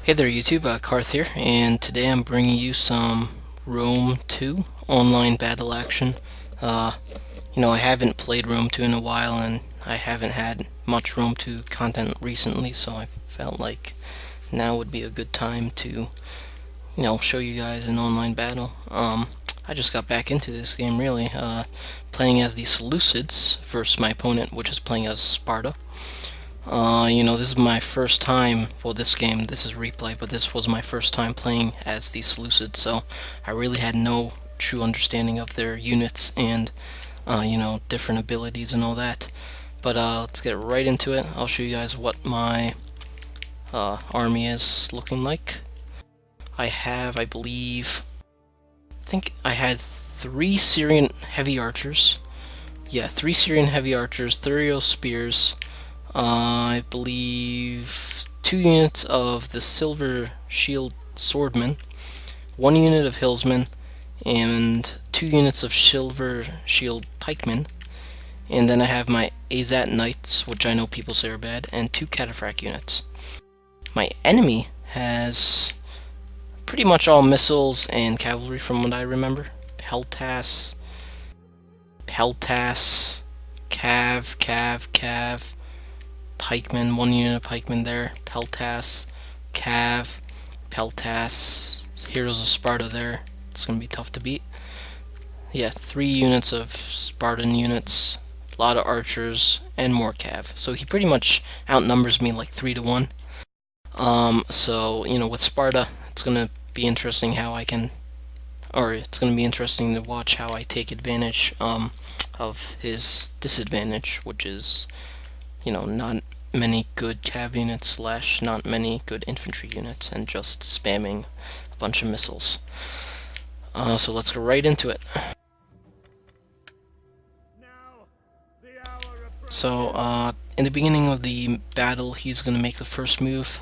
Hey there YouTube, Karth here, and today I'm bringing you some Rome 2 online battle action. I haven't played Rome 2 in a while, and I haven't had much Rome 2 content recently, so I felt like now would be a good time to, show you guys an online battle. I just got back into this game, really, playing as the Seleucids versus my opponent, which is playing as Sparta. This is my first time, well, this is replay, but this was my first time playing as the Selecuid, so I really had no true understanding of their units and, different abilities and all that. But let's get right into it. I'll show you guys what my army is looking like. I think I had 3 Syrian heavy archers. Yeah, 3 Syrian heavy archers, 30 spears. I believe 2 units of the Silver Shield Swordmen, 1 unit of Hillsmen, and 2 units of Silver Shield Pikemen. And then I have my Azat Knights, which I know people say are bad, and 2 Cataphract units. My enemy has pretty much all missiles and cavalry from what I remember. Peltas, Cav, Pikemen, 1 unit of Pikemen there, Peltas, Cav, Peltas, Heroes of Sparta there. It's going to be tough to beat. Yeah, 3 units of Spartan units, a lot of archers, and more Cav. So he pretty much outnumbers me like 3 to 1. With Sparta, it's going to be interesting it's going to be interesting to watch how I take advantage of his disadvantage, which is not many good cav units / not many good infantry units, and just spamming a bunch of missiles. So let's go right into it. So in the beginning of the battle, he's going to make the first move.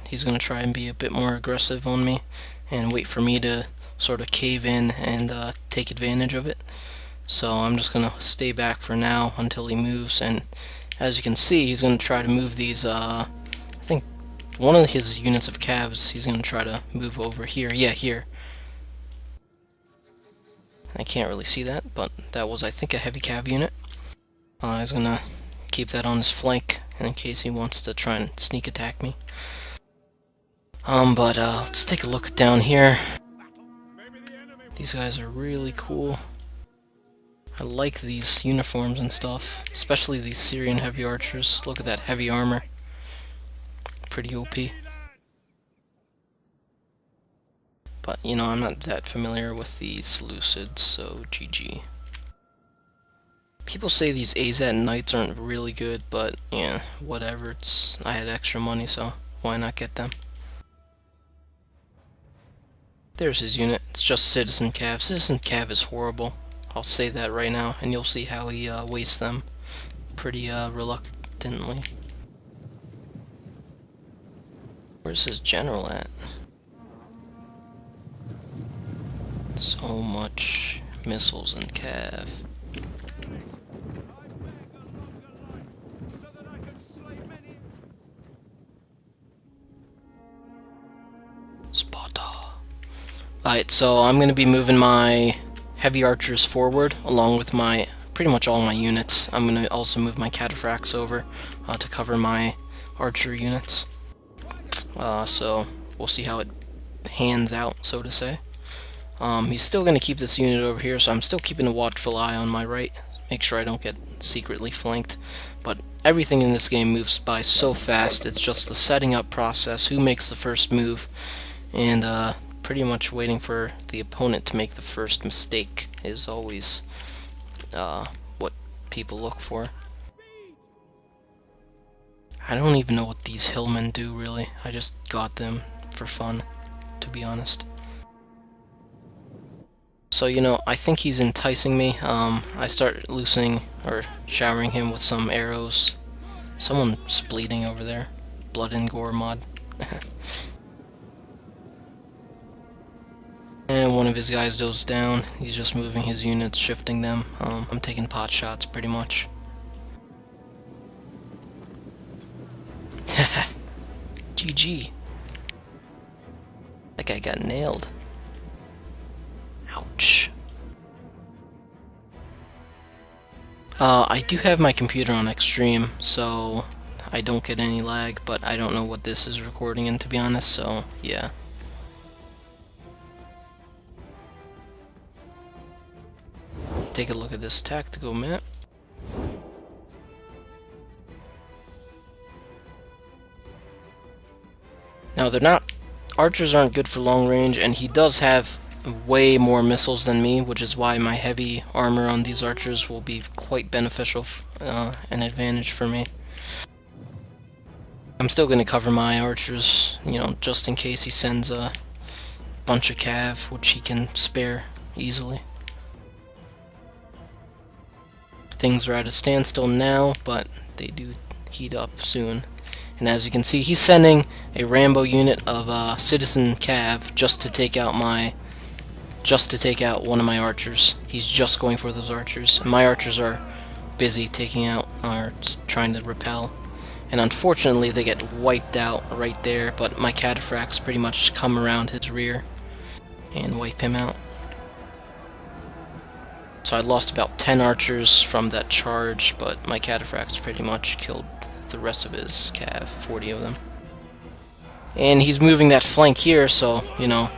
He's going to try and be a bit more aggressive on me and wait for me to sort of cave in and take advantage of it. So I'm just going to stay back for now until he moves, and as you can see, he's going to try to move these, I think one of his units of calves, he's going to try to move over here. Yeah, here. I can't really see that, but that was, I think, a heavy cav unit. He's going to keep that on his flank in case he wants to try and sneak attack me. Let's take a look down here. These guys are really cool. I like these uniforms and stuff, especially these Syrian heavy archers. Look at that heavy armor. Pretty OP. But, I'm not that familiar with the Seleucids, so GG. People say these Azat Knights aren't really good, but, yeah, whatever. I had extra money, so why not get them? There's his unit. It's just Citizen Cav. Citizen Cav is horrible. I'll say that right now, and you'll see how he wastes them pretty reluctantly. Where's his general at? So much missiles and cav. Sparta. Alright, so I'm going to be moving my heavy archers forward along with pretty much all my units. I'm going to also move my cataphracts over to cover my archer units. So we'll see how it pans out, so to say. He's still going to keep this unit over here, so I'm still keeping a watchful eye on my right. Make sure I don't get secretly flanked. But everything in this game moves by so fast, it's just the setting up process, who makes the first move, and pretty much waiting for the opponent to make the first mistake is always what people look for. I don't even know what these hillmen do, really. I just got them for fun, to be honest. So, I think he's enticing me. I start showering him with some arrows. Someone's bleeding over there. Blood and gore mod. And one of his guys goes down. He's just moving his units, shifting them. I'm taking pot shots pretty much. GG. That guy got nailed. Ouch. I do have my computer on extreme, so I don't get any lag, but I don't know what this is recording in, to be honest, so yeah. Take a look at this tactical map. Now archers aren't good for long range, and he does have way more missiles than me, which is why my heavy armor on these archers will be quite beneficial, an advantage for me. I'm still going to cover my archers, you know, just in case he sends a bunch of cav, which he can spare easily. Things are at a standstill now, but they do heat up soon. And as you can see, he's sending a Rambo unit of citizen cav just to take out one of my archers. He's just going for those archers. And my archers are busy taking out or trying to repel. And unfortunately, they get wiped out right there. But my cataphracts pretty much come around his rear and wipe him out. So I lost about 10 archers from that charge, but my cataphracts pretty much killed the rest of his cav, 40 of them. And he's moving that flank here, so, you know,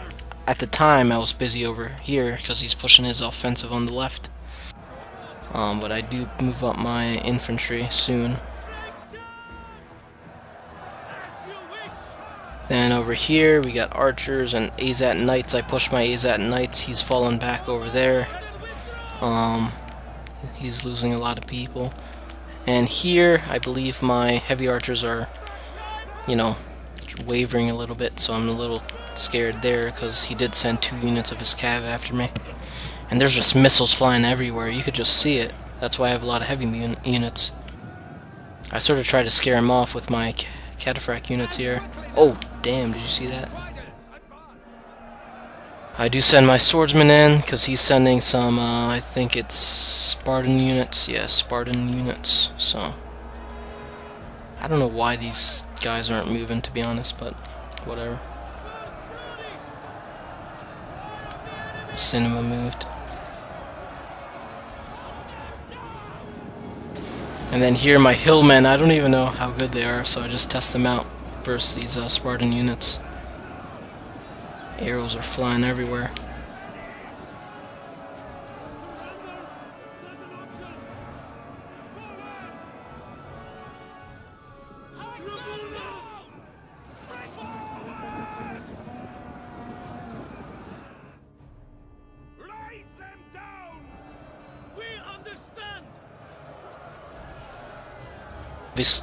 at the time I was busy over here because he's pushing his offensive on the left. But I do move up my infantry soon. Then over here we got archers and Azat Knights. I pushed my Azat Knights, he's fallen back over there. He's losing a lot of people. And here, I believe my heavy archers are, you know, wavering a little bit, so I'm a little scared there, because he did send 2 units of his cav after me. And there's just missiles flying everywhere, you could just see it. That's why I have a lot of heavy units. I sort of try to scare him off with my cataphract units here. Oh, damn, did you see that? I do send my swordsman in, because he's sending some, I think it's Spartan units. Yeah, Spartan units, so. I don't know why these guys aren't moving, to be honest, but whatever. Cinema moved. And then here, my hillmen, I don't even know how good they are, so I just test them out versus these Spartan units. Arrows are flying everywhere.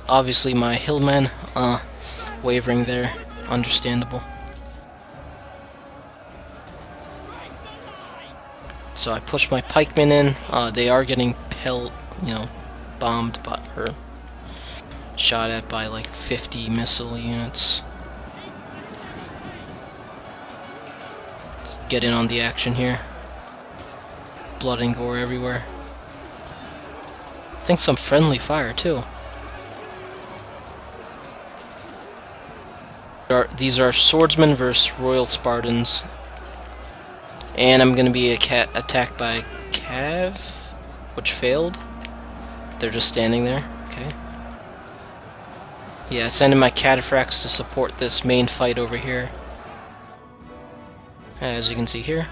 Obviously my hillmen wavering there, understandable. So I push my pikemen in. They are getting bombed or shot at by like 50 missile units. Let's get in on the action here. Blood and gore everywhere. I think some friendly fire too. These are swordsmen versus royal Spartans. And I'm going to be attacked by cav, which failed. They're just standing there. Okay. Yeah, I send in my cataphracts to support this main fight over here, as you can see here.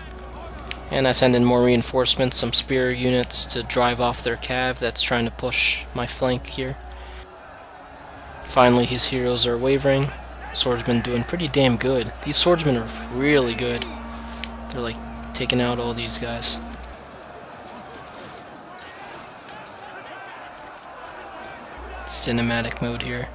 And I send in more reinforcements, some spear units to drive off their cav that's trying to push my flank here. Finally, his heroes are wavering. Swordsmen doing pretty damn good. These swordsmen are really good. They're like taking out all these guys. Cinematic mode here.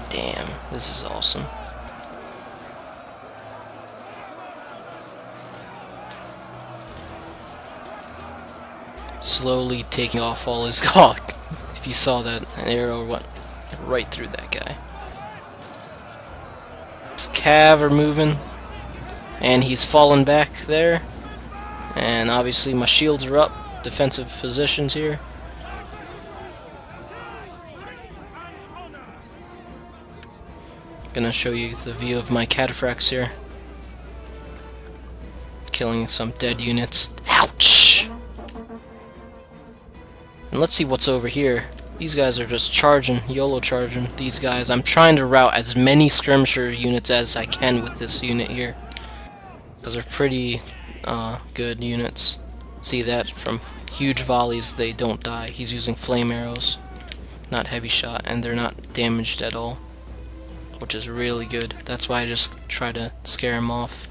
Damn, this is awesome. slowly taking off all his cock. If you saw that, an arrow went right through that guy. His cav are moving, and he's fallen back there. And obviously my shields are up, defensive positions here. Gonna show you the view of my cataphracts here. Killing some dead units. Ouch! And let's see what's over here. These guys are just charging, YOLO charging. These guys, I'm trying to route as many skirmisher units as I can with this unit here. Because they're pretty good units. See that? From huge volleys, they don't die. He's using flame arrows, not heavy shot, and they're not damaged at all, which is really good. That's why I just try to scare him off.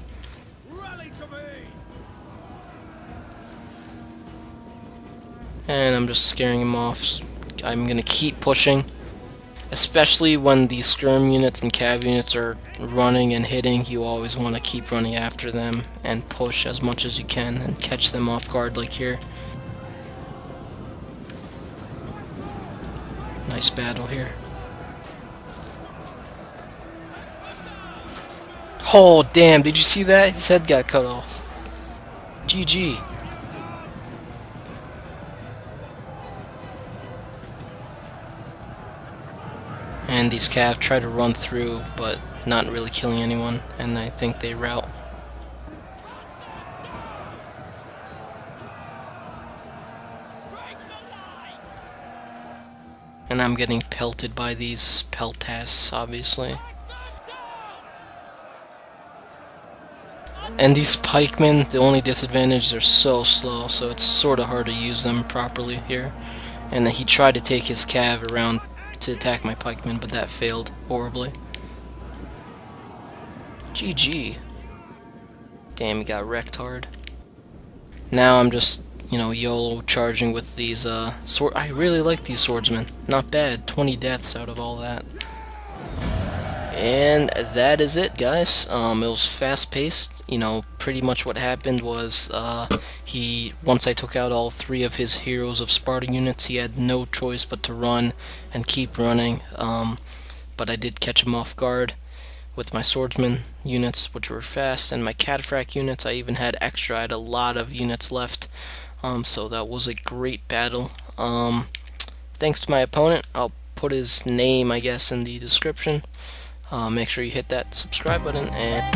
And I'm just scaring him off. I'm gonna keep pushing, especially when the skirm units and cav units are running and hitting. You always want to keep running after them and push as much as you can and catch them off guard like here. Nice battle here. Oh damn, did you see that? His head got cut off. GG. And these cav try to run through, but not really killing anyone, and I think they rout. And I'm getting pelted by these peltasts, obviously. And these pikemen, the only disadvantage, they're so slow, so it's sort of hard to use them properly here. And he tried to take his cav around to attack my pikemen, but that failed horribly. GG. Damn, he got wrecked hard. Now I'm just, YOLO charging with these sword. I really like these swordsmen. Not bad. 20 deaths out of all that. And that is it, guys. It was fast-paced. Pretty much what happened was once I took out all 3 of his heroes of Sparta units, he had no choice but to run and keep running. But I did catch him off guard with my swordsman units, which were fast, and my cataphract units. I even had extra. I had a lot of units left. So that was a great battle. Thanks to my opponent. I'll put his name, I guess, in the description. Make sure you hit that subscribe button, and